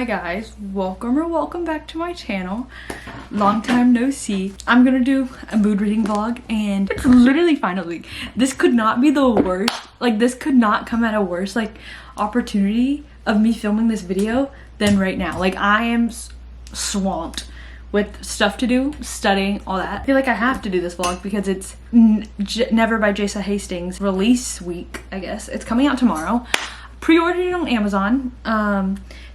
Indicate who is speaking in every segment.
Speaker 1: Hi guys, welcome back to my channel. Long time no see. I'm gonna do a mood reading vlog and it's literally finally. This could not be the worst. Like this could not come at a worse like opportunity of me filming this video than right now. Like I am swamped with stuff to do, studying, all that. I feel like I have to do this vlog because it's Never by Jessa Hastings release week, I guess. It's coming out tomorrow. Pre-ordered it on Amazon.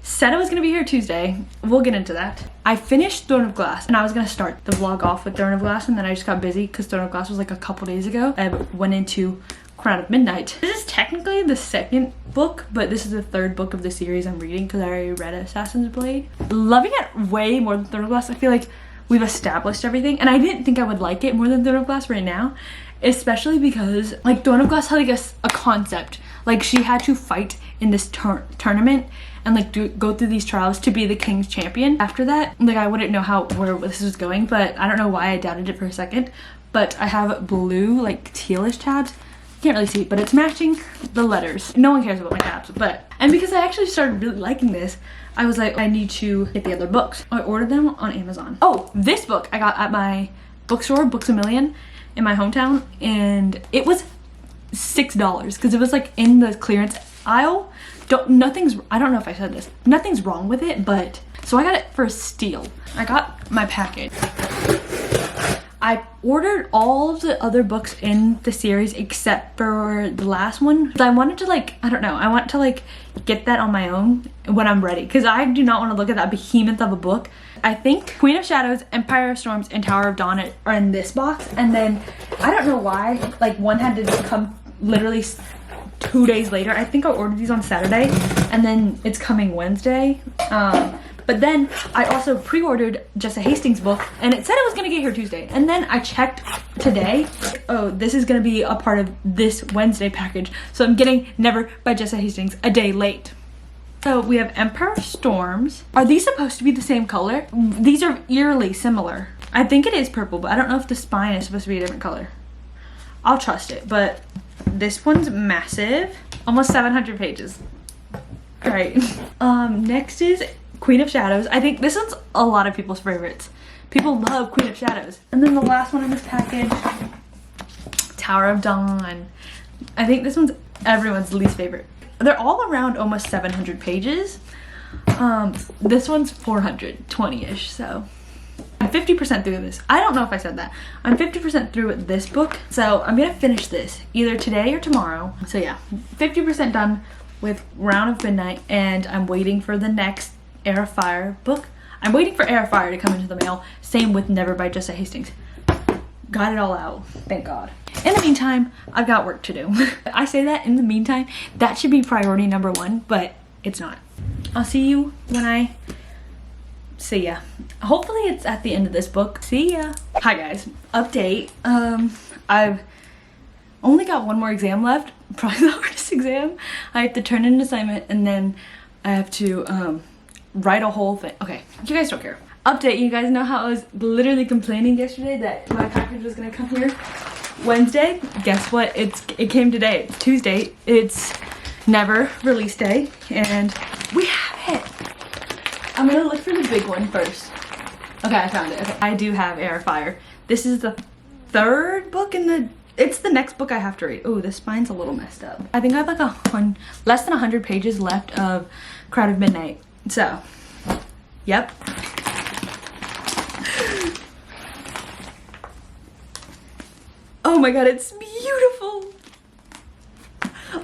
Speaker 1: Said it was gonna be here Tuesday. We'll get into that. I finished Throne of Glass and I was gonna start the vlog off with Throne of Glass and then I just got busy because Throne of Glass was like a couple days ago. I went into Crown of Midnight. This is technically the second book, but this is the third book of the series I'm reading because I already read Assassin's Blade. Loving it way more than Throne of Glass. I feel like we've established everything and I didn't think I would like it more than Throne of Glass right now, especially because like Throne of Glass had like a concept. Like she had to fight in this tournament and like go through these trials to be the king's champion. After that, like I wouldn't know where this was going, but I don't know why I doubted it for a second. But I have blue like tealish tabs. Can't really see, but it's matching the letters. No one cares about my tabs, and because I actually started really liking this, I was like, I need to get the other books. I ordered them on Amazon. Oh, this book I got at my bookstore, Books A Million, in my hometown, and it was $6 because it was like in the clearance aisle. I don't know if I said this, nothing's wrong with it, but so I got it for a steal. I got my package. I ordered all of the other books in the series except for the last one. I wanted to like, I don't know, I want to like get that on my own when I'm ready because I do not want to look at that behemoth of a book. I think Queen of Shadows, Empire of Storms, and Tower of Dawn are in this box, and then I don't know why like one had to come literally 2 days later. I think I ordered these on Saturday and then it's coming Wednesday. But then I also pre-ordered Jessa Hastings' book and it said it was gonna get here Tuesday. And then I checked today, oh, this is gonna be a part of this Wednesday package. So I'm getting Never by Jessa Hastings a day late. So we have Empire of Storms. Are these supposed to be the same color? These are eerily similar. I think it is purple, but I don't know if the spine is supposed to be a different color. I'll trust it, but this one's massive. Almost 700 pages. All right. Next is Queen of Shadows. I think this one's a lot of people's favorites. People love Queen of Shadows. And then the last one in this package, Tower of Dawn. I think this one's everyone's least favorite. They're all around almost 700 pages. This one's 420-ish, so I'm 50% through this. I don't know if I said that. I'm 50% through with this book, so I'm gonna finish this either today or tomorrow. So yeah, 50% done with Round of Midnight, and I'm waiting for the next Heir of Fire book. I'm waiting for Heir of Fire to come into the mail. Same with Never by Jessa Hastings. Got it all out, thank God. In the meantime, I've got work to do. I say that in the meantime, that should be priority number one, but it's not. I'll see you when I see ya. Hopefully it's at the end of this book. See ya. Hi guys, update. I've only got one more exam left, probably the hardest exam. I have to turn in an assignment and then I have to write a whole thing. Okay, you guys don't care. Update, you guys know how I was literally complaining yesterday that my package was gonna come here Wednesday? Guess what? It came today. It's Tuesday. It's Never release day and we have it. I'm gonna look for the big one first. Okay, I found it. Okay. I do have Heir of Fire. This is the third book in it's the next book I have to read. Oh, this spine's a little messed up. I think I have like less than 100 pages left of Crown of Midnight. So, yep. Oh my god, it's beautiful.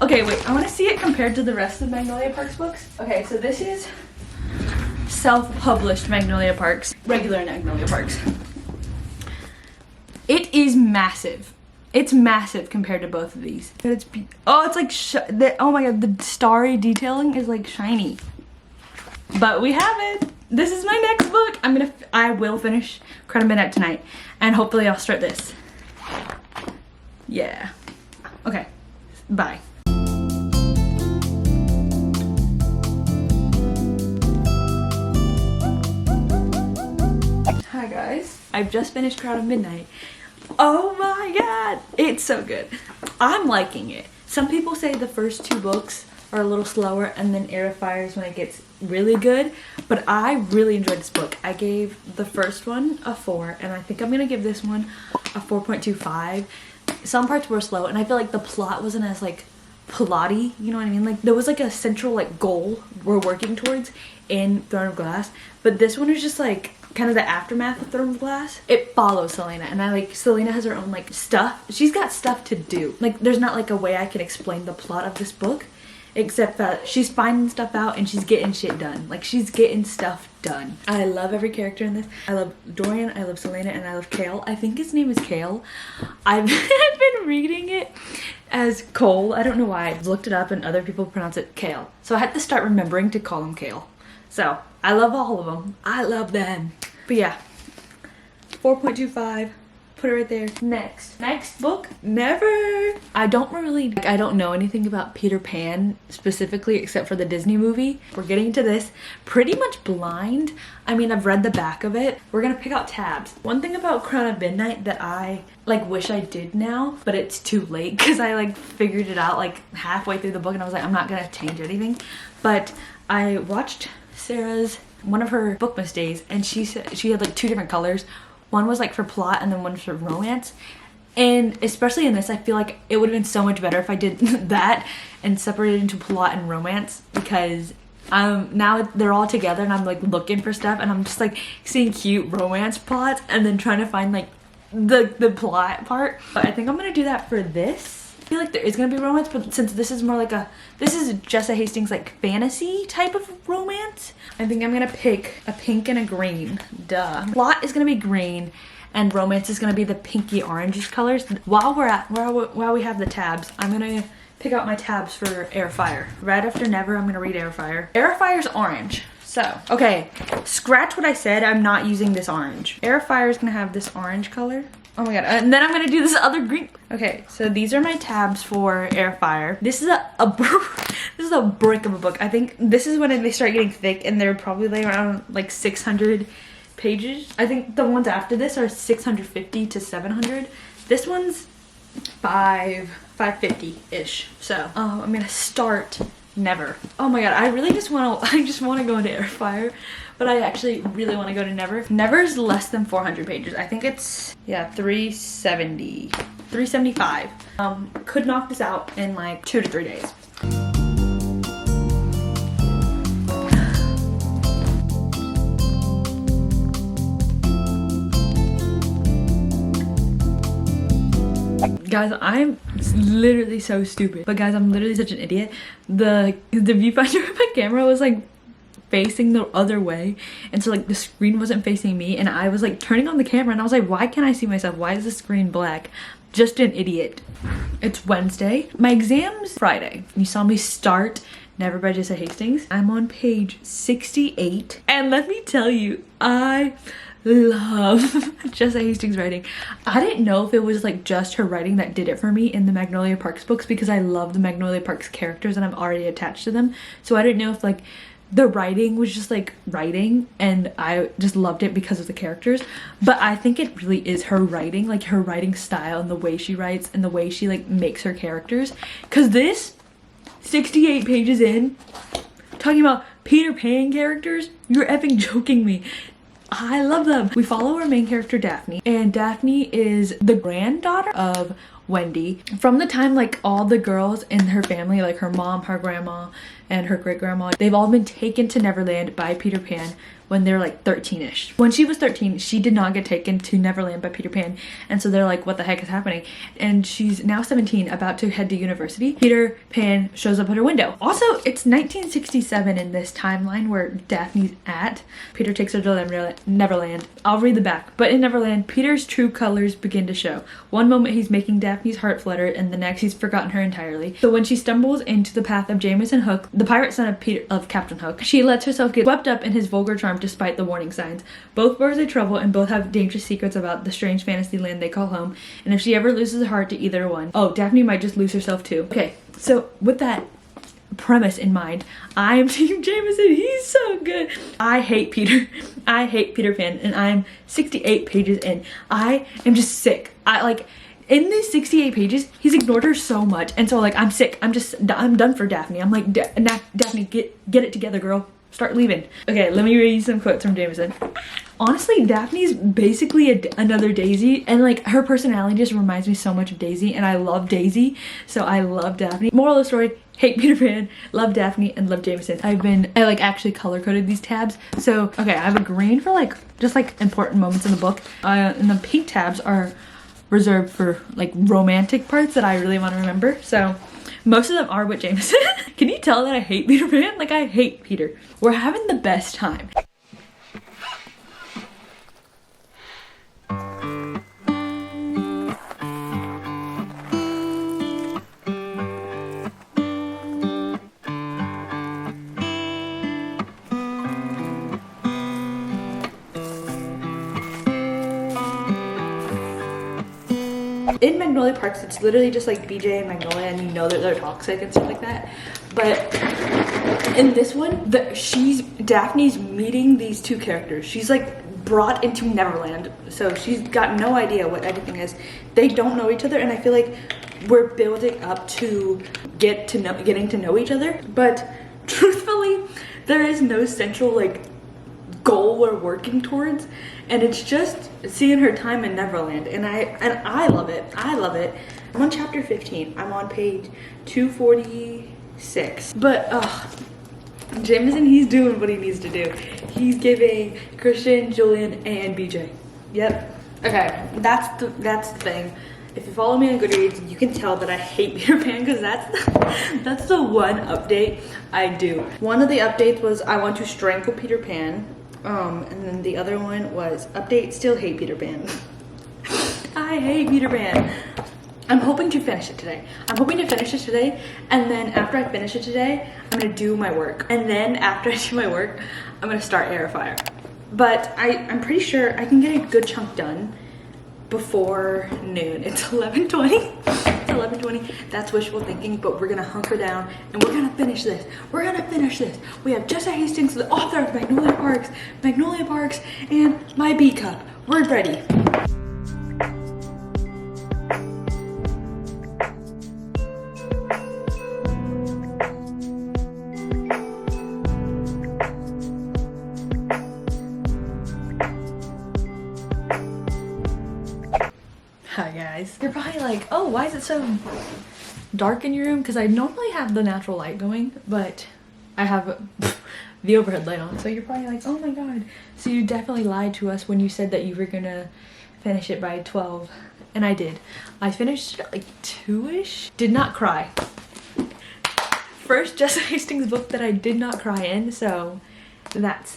Speaker 1: Okay, wait, I want to see it compared to the rest of Magnolia Parks books. Okay, so this is self-published Magnolia Parks, regular Magnolia Parks. It is massive. It's massive compared to both of these. It's like, oh my god, the starry detailing is like shiny. But we have it. This is my next book. I will finish Crown of Midnight tonight and hopefully I'll start this. Yeah. Okay, bye. Hi guys, I've just finished Crown of Midnight. Oh my god, it's so good. I'm liking it. Some people say the first two books are a little slower, and then air fires when it gets really good. But I really enjoyed this book. I gave the first one a 4, and I think I'm gonna give this one a 4.25. Some parts were slow, and I feel like the plot wasn't as like plotty, you know what I mean? Like there was like a central like goal we're working towards in Throne of Glass, but this one is just like kind of the aftermath of Throne of Glass. It follows Selena, and I like Selena has her own like stuff. She's got stuff to do. Like there's not like a way I can explain the plot of this book, except that she's finding stuff out and she's getting shit done. Like she's getting stuff done. I love every character in this. I love Dorian, I love Selena, and I love Kale. I think his name is Kale. I've been reading it as Cole. I don't know why. I've looked it up and other people pronounce it Kale. So I had to start remembering to call him Kale. So I love all of them. I love them. But yeah, 4.25. Put it right there. Next book, Never. I don't know anything about Peter Pan specifically except for the Disney movie. We're getting to this pretty much blind. I mean, I've read the back of it. We're gonna pick out tabs. One thing about Crown of Midnight that I like wish I did now, but it's too late because I like figured it out like halfway through the book and I was like, I'm not gonna change anything. But I watched Sarah's one of her Bookmas days, and she said she had like 2 different colors. One was like for plot and then one for romance. And especially in this, I feel like it would have been so much better if I did that and separated into plot and romance, because now they're all together and I'm like looking for stuff and I'm just like seeing cute romance plots and then trying to find like the plot part. But I think I'm gonna do that for this. I feel like there is gonna be romance, but since this is more like this is Jessa Hastings like fantasy type of romance, I think I'm gonna pick a pink and a green. Duh. Plot is gonna be green and romance is gonna be the pinky orangish colors. While we have the tabs, I'm gonna pick out my tabs for Airfire. Right after Never, I'm gonna read Airfire. Airfire's orange. So, okay, scratch what I said, I'm not using this orange. Airfire is gonna have this orange color. Oh my god, and then I'm gonna do this other green. Okay, so these are my tabs for Airfire. This is this is a brick of a book. I think this is when they start getting thick, and they're probably like around like 600 pages. I think the ones after this are 650 to 700. This one's 550-ish. So, I'm gonna start Never. Oh my god, I just want to go into Airfire, but I actually really want to go to Never. Never's less than 400 pages. I think it's, yeah, 375. Could knock this out in like 2 to 3 days. Guys, I'm literally so stupid. But guys, I'm literally such an idiot. The viewfinder of my camera was like facing the other way, and so like the screen wasn't facing me, and I was like turning on the camera and I was like, why can't I see myself? Why is the screen black? Just an idiot. It's Wednesday. My exam's Friday. You saw me start Never by Jessa Hastings. I'm on page 68, and let me tell you, I love Jessa Hastings' writing. I didn't know if it was like just her writing that did it for me in the Magnolia Parks books, because I love the Magnolia Parks characters and I'm already attached to them. So I didn't know if like the writing was just like writing and I just loved it because of the characters. But I think it really is her writing, like her writing style and the way she writes and the way she like makes her characters. Because this 68 pages in, talking about Peter Pan characters, you're effing joking me. I love them. We follow our main character Daphne, and Daphne is the granddaughter of Wendy. From the time like all the girls in her family, like her mom, her grandma, and her great-grandma, they've all been taken to Neverland by Peter Pan when they're like 13-ish. When she was 13, she did not get taken to Neverland by Peter Pan, and so they're like, what the heck is happening? And she's now 17, about to head to university. Peter Pan shows up at her window. Also, it's 1967 in this timeline where Daphne's at. Peter takes her to Neverland. I'll read the back. But in Neverland, Peter's true colors begin to show. One moment he's making Daphne's heart flutter, and the next he's forgotten her entirely. So when she stumbles into the path of Jameson Hook, the pirate son of Captain Hook, she lets herself get swept up in his vulgar charm despite the warning signs. Both boys are trouble and both have dangerous secrets about the strange fantasy land they call home, and if she ever loses her heart to either one, oh, Daphne might just lose herself too. Okay, so with that premise in mind, I'm Team Jameson. He's so good. I hate Peter. I hate Peter Pan, and I'm 68 pages in. I am just sick. in these 68 pages, he's ignored her so much. And so like, I'm sick. I'm done for Daphne. I'm like, Daphne, get it together, girl. Start leaving. Okay, let me read you some quotes from Jameson. Honestly, Daphne's basically another Daisy, and like her personality just reminds me so much of Daisy, and I love Daisy, so I love Daphne. Moral of the story, hate Peter Pan, love Daphne, and love Jameson. I like actually color coded these tabs. So okay, I have a green for like just like important moments in the book, and the pink tabs are reserved for like romantic parts that I really want to remember. So most of them are with Jameson. Can you tell that I hate Peter Pan? Like, I hate Peter. We're having the best time. In Magnolia Parks, it's literally just like BJ and Magnolia, and you know that they're toxic and stuff like that. But in this one, Daphne's meeting these two characters. She's like brought into Neverland, so she's got no idea what everything is. They don't know each other, and I feel like we're building up to getting to know each other. But truthfully, there is no central like goal we're working towards, and it's just seeing her time in Neverland, and I love it. I love it. I'm on chapter 15. I'm on page 246. But Jameson, he's doing what he needs to do. He's giving Christian, Julian, and BJ. Yep. Okay, that's the thing. If you follow me on Goodreads, you can tell that I hate Peter Pan, because that's the one update I do. One of the updates was I want to strangle Peter Pan. And then the other one was update, still hate Peter Pan. I hate Peter Pan. I'm hoping to finish it today. And then after I finish it today, I'm gonna do my work. And then after I do my work, I'm gonna start Air Fire. But I'm pretty sure I can get a good chunk done before noon. It's 11:20. It's 11:20. That's wishful thinking, but we're gonna hunker down and we're gonna finish this. We have Jessa Hastings, the author of Magnolia Parks, and my B cup. We're ready. Hi guys. You're probably like, oh, why is it so dark in your room? Because I normally have the natural light going, but I have the overhead light on. So you're probably like, oh my god. So you definitely lied to us when you said that you were gonna finish it by 12. And I did. I finished it at like 2-ish. Did not cry. First Jessa Hastings book that I did not cry in, so that's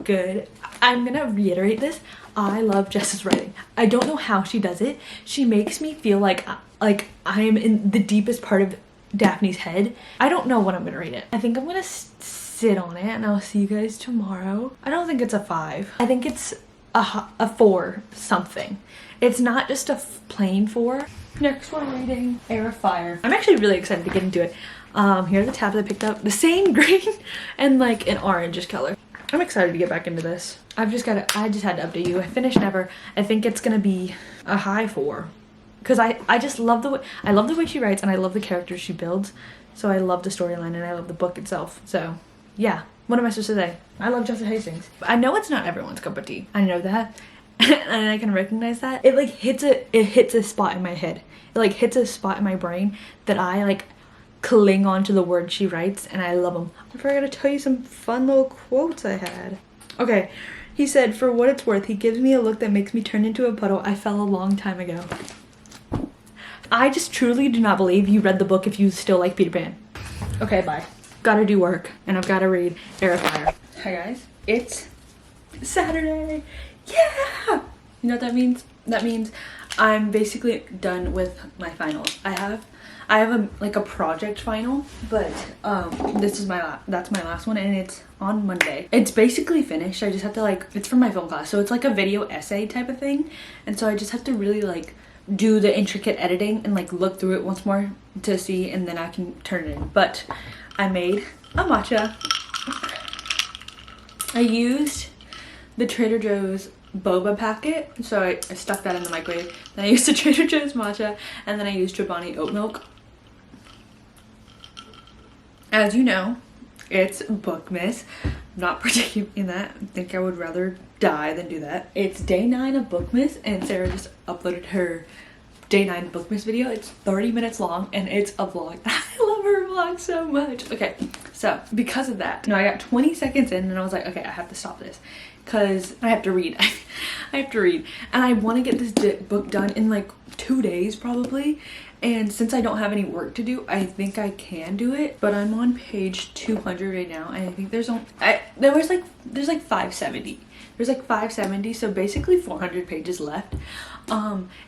Speaker 1: good. I'm gonna reiterate this. I love Jessa's writing. I don't know how she does it. She makes me feel like I am in the deepest part of Daphne's head. I don't know what I'm gonna rate it. I think I'm gonna sit on it, and I'll see you guys tomorrow. I don't think it's a 5. I think it's a 4 something. It's not just a plain 4. Next we're reading Air Fire. I'm actually really excited to get into it. Here are the tabs I picked up. The same green and like an orangish color. I'm excited to get back into this. I just had to update you. I finished Never. I think it's gonna be a high 4. Because I just love the way she writes, and I love the characters she builds. So I love the storyline, and I love the book itself. So yeah, what am I supposed to say? I love Jessa Hastings. I know it's not everyone's cup of tea. I know that. And I can recognize that. It like hits a spot in my head. It like hits a spot in my brain that I like cling on to the words she writes, and I love them. I forgot to tell you some fun little quotes I had. Okay, he said, for what it's worth, he gives me a look that makes me turn into a puddle. I fell a long time ago. I just truly do not believe you read the book if you still like Peter Pan. Okay, bye. Gotta do work, and I've gotta read Air Fire. Hi guys, it's Saturday. Yeah! You know what that means? That means I'm basically done with my finals. I have a project final, but that's my last one, and it's on Monday. It's basically finished. I just have to it's from my film class, so it's like a video essay type of thing, and so I just have to really like do the intricate editing and like look through it once more to see, and then I can turn it in. But I made a matcha. I used the Trader Joe's boba packet, so I stuck that in the microwave. Then I used the Trader Joe's matcha, and then I used Chobani oat milk. As you know, it's Bookmas. I'm not partaking in that. I think I would rather die than do that. It's day 9 of Bookmas, and Sarah just uploaded her day 9 Bookmas video. It's 30 minutes long, and it's a vlog. I love her vlog so much. Okay, so because of that, I got 20 seconds in, and I was like, okay, I have to stop this because I have to read. I have to read, and I want to get this book done in like 2 days probably. And since I don't have any work to do, I think I can do it. But I'm on page 200 right now, and I think there's like 570. There's like 570, so basically 400 pages left.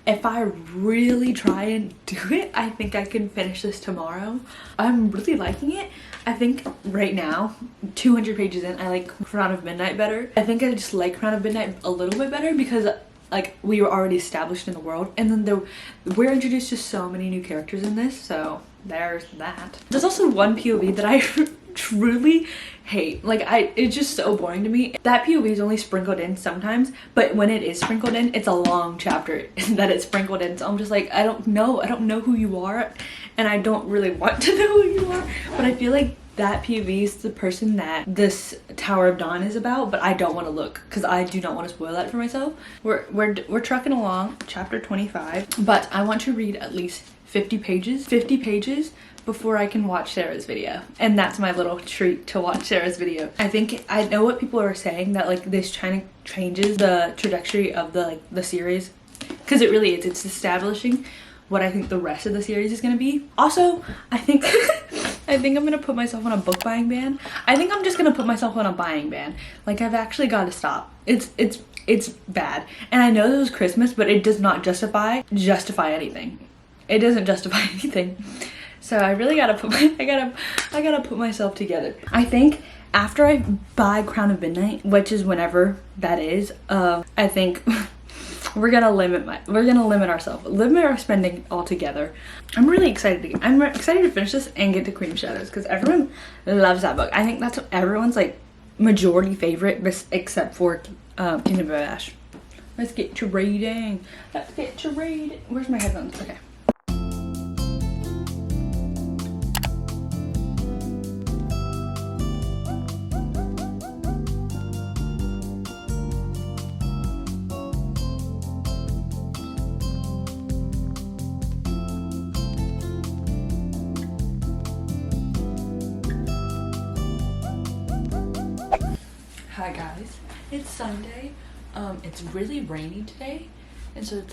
Speaker 1: If I really try and do it, I think I can finish this tomorrow. I'm really liking it. I think right now, 200 pages in, I like Crown of Midnight better. I think I just like Crown of Midnight a little bit better because like we were already established in the world, and then we're introduced to so many new characters in this, so there's that. There's also one POV that I truly hate. Like it's just so boring to me. That POV is only sprinkled in sometimes, but when it is sprinkled in, it's a long chapter that it's sprinkled in, so I'm just like, I don't know who you are, and I don't really want to know who you are, but I feel like that POV is the person that this Tower of Dawn is about, but I don't want to look because I do not want to spoil that for myself. We're trucking along, chapter 25, but I want to read at least 50 pages before I can watch Sarah's video, and that's my little treat, to watch Sarah's video. I know what people are saying, that like this kind of changes the trajectory of the series, because it really is. It's establishing what I think the rest of the series is going to be. Also, I think I think I'm gonna put myself on a book buying ban. I think I'm just gonna put myself on a buying ban. Like, I've actually got to stop. It's bad, and I know this was Christmas, but it does not justify anything. It doesn't justify anything. So I really gotta I gotta put myself together. I think after I buy Crown of Midnight, which is whenever that is, I think we're gonna limit our spending altogether. I'm really excited I'm excited to finish this and get to Queen of Shadows because everyone loves that book. I think that's everyone's like majority favorite, except for Kingdom of Ash. Let's get to reading. Where's my headphones? Okay. Hi guys, it's Sunday. It's really rainy today, and so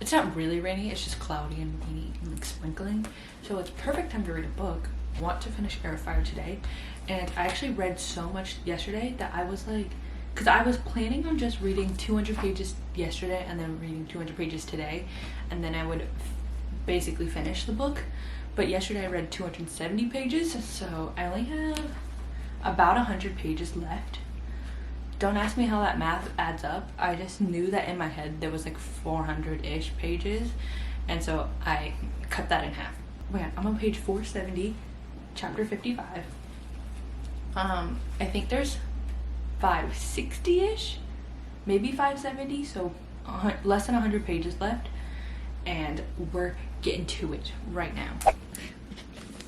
Speaker 1: it's not really rainy, it's just cloudy and rainy and like sprinkling, so it's perfect time to read a book. I want to finish Airfire today, and I actually read so much yesterday that I was like, because I was planning on just reading 200 pages yesterday and then reading 200 pages today, and then I would basically finish the book. But yesterday I read 270 pages, so I only have about 100 pages left. Don't ask me how that math adds up. I just knew that in my head there was like 400-ish pages, and so I cut that in half. Wait, I'm on page 470, chapter 55. I think there's 560-ish, maybe 570, so less than 100 pages left, and we're getting to it right now.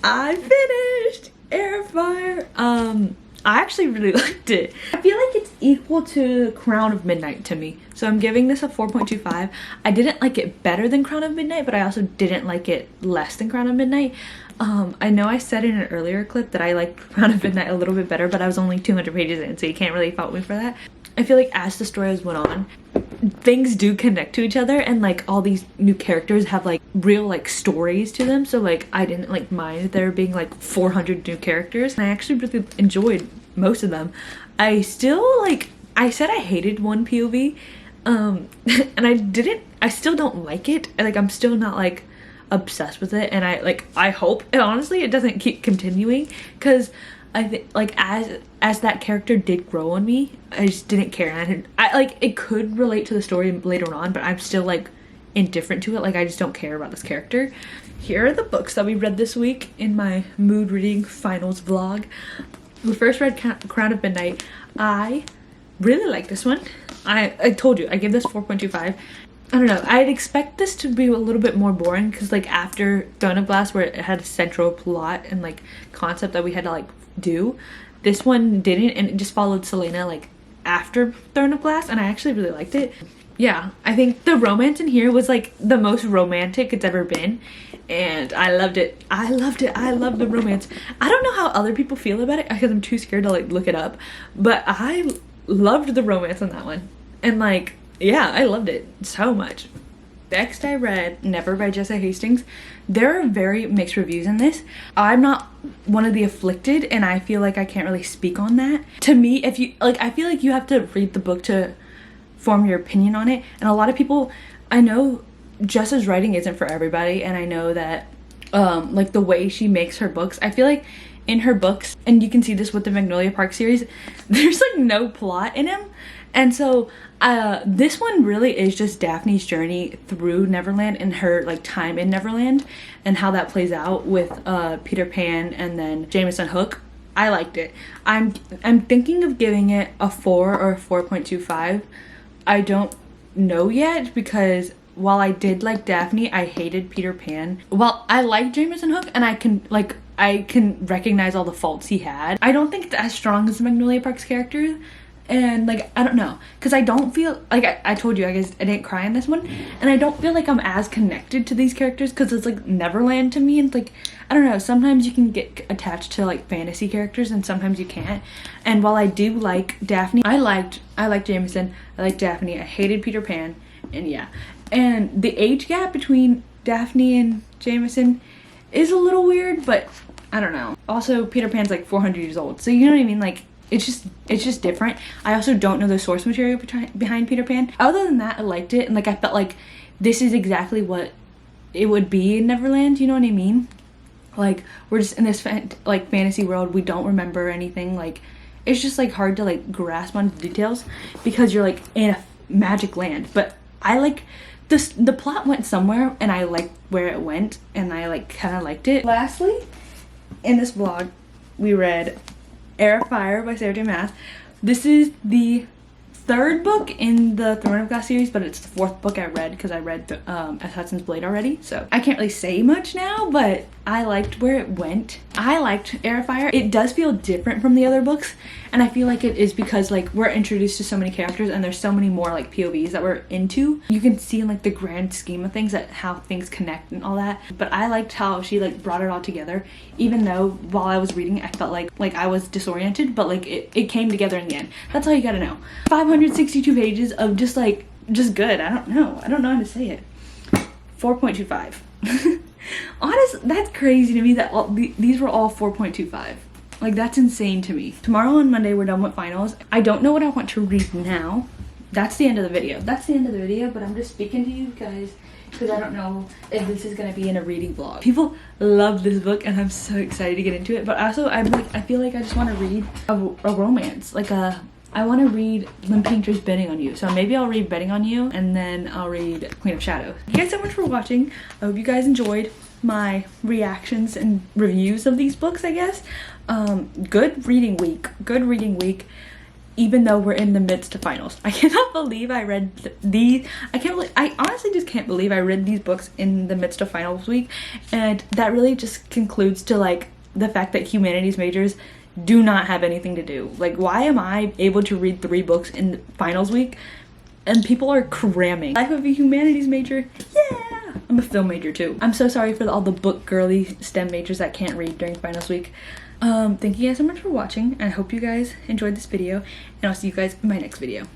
Speaker 1: I finished Airfire. I actually really liked it. I feel like it's equal to Crown of Midnight to me, so I'm giving this a 4.25. I didn't like it better than Crown of Midnight, but I also didn't like it less than Crown of Midnight. I know I said in an earlier clip that I liked Crown of Midnight a little bit better, but I was only 200 pages in, so you can't really fault me for that. I feel like as the stories went on, things do connect to each other, and like all these new characters have like real like stories to them, so like I didn't like mind there being like 400 new characters, and I actually really enjoyed most of them. I still I said I hated one POV, and I still don't like it. Like, I'm still not like obsessed with it, and I hope, and honestly, it doesn't keep continuing, because I think like as that character did grow on me, I just didn't care, and I like, it could relate to the story later on, but I'm still like indifferent to it. Like, I just don't care about this character. Here are the books that we read this week in my mood reading finals vlog. We first read Crown of Midnight. I really like this one. I told you I gave this 4.25. I don't know, I'd expect this to be a little bit more boring because like after Throne of Glass, where it had a central plot and like concept that we had to like do, this one didn't, and it just followed Selena like after Throne of Glass, and I actually really liked it. Yeah, I think the romance in here was like the most romantic it's ever been, and I loved it. I loved it. I love the romance. I don't know how other people feel about it because I'm too scared to like look it up, but I loved the romance on that one, and like yeah, I loved it so much. Next I read Never by Jessa Hastings. There are very mixed reviews in this. I'm not one of the afflicted, and I feel like I can't really speak on that. To me, if you like, I feel like you have to read the book to form your opinion on it, and a lot of people, I know Jessa's writing isn't for everybody, and I know that like the way she makes her books, I feel like in her books, and you can see this with the Magnolia Park series, there's like no plot in them. And so this one really is just Daphne's journey through Neverland and her like time in Neverland and how that plays out with Peter Pan and then Jameson Hook. I liked it. I'm thinking of giving it a 4 or a 4.25. I don't know yet because while I did like Daphne, I hated Peter Pan. Well, I like Jameson Hook, and I can recognize all the faults he had. I don't think it's as strong as Magnolia Park's character. And like, I don't know, because I don't feel like I told you, I guess I didn't cry in this one, and I don't feel like I'm as connected to these characters because it's like Neverland to me. It's like, I don't know, sometimes you can get attached to like fantasy characters and sometimes you can't. And while I do like Daphne, I liked Jameson, I liked Daphne, I hated Peter Pan, and yeah. And the age gap between Daphne and Jameson is a little weird, but I don't know. Also, Peter Pan's like 400 years old, so you know what I mean, like it's just different. I also don't know the source material behind Peter Pan. Other than that, I liked it, and like I felt like this is exactly what it would be in Neverland, you know what I mean? Like, we're just in this like fantasy world, we don't remember anything, like it's just like hard to like grasp on the details because you're like in a magic land. But I like this, the plot went somewhere and I liked where it went, and I like kind of liked it. Lastly, in this vlog, we read Air of Fire by Sarah J. Maas. This is the third book in the Throne of Glass series, but it's the fourth book I read because I read As Hudson's Blade already, so I can't really say much now, but I liked where it went. I liked Air of Fire. It does feel different from the other books, and I feel like it is because like we're introduced to so many characters and there's so many more like POVs that we're into. You can see in like the grand scheme of things that how things connect and all that, but I liked how she like brought it all together, even though while I was reading it, I felt like I was disoriented, but like it came together in the end. That's all you gotta know. 562 pages of just good. I don't know how to say it. 4.25. Honestly, that's crazy to me that these were all 4.25. Like, that's insane to me. Tomorrow and Monday we're done with finals. I don't know what I want to read now. That's the end of the video. That's the end of the video, but I'm just speaking to you guys because I don't know if this is gonna be in a reading vlog. People love this book and I'm so excited to get into it, but also I feel like I just want to read a romance, like I want to read Lynn Painter's Betting on You. So maybe I'll read Betting on You, and then I'll read Queen of Shadows. Thank you guys so much for watching. I hope you guys enjoyed my reactions and reviews of these books, I guess. Good reading week. Good reading week. Even though we're in the midst of finals. I cannot believe I read these. I honestly just can't believe I read these books in the midst of finals week. And that really just concludes to like the fact that humanities majors do not have anything to do. Like, why am I able to read 3 books in the finals week and people are cramming? Life of a humanities major, yeah! I'm a film major too. I'm so sorry for all the book girly STEM majors that can't read during finals week. Thank you guys so much for watching. I hope you guys enjoyed this video, and I'll see you guys in my next video.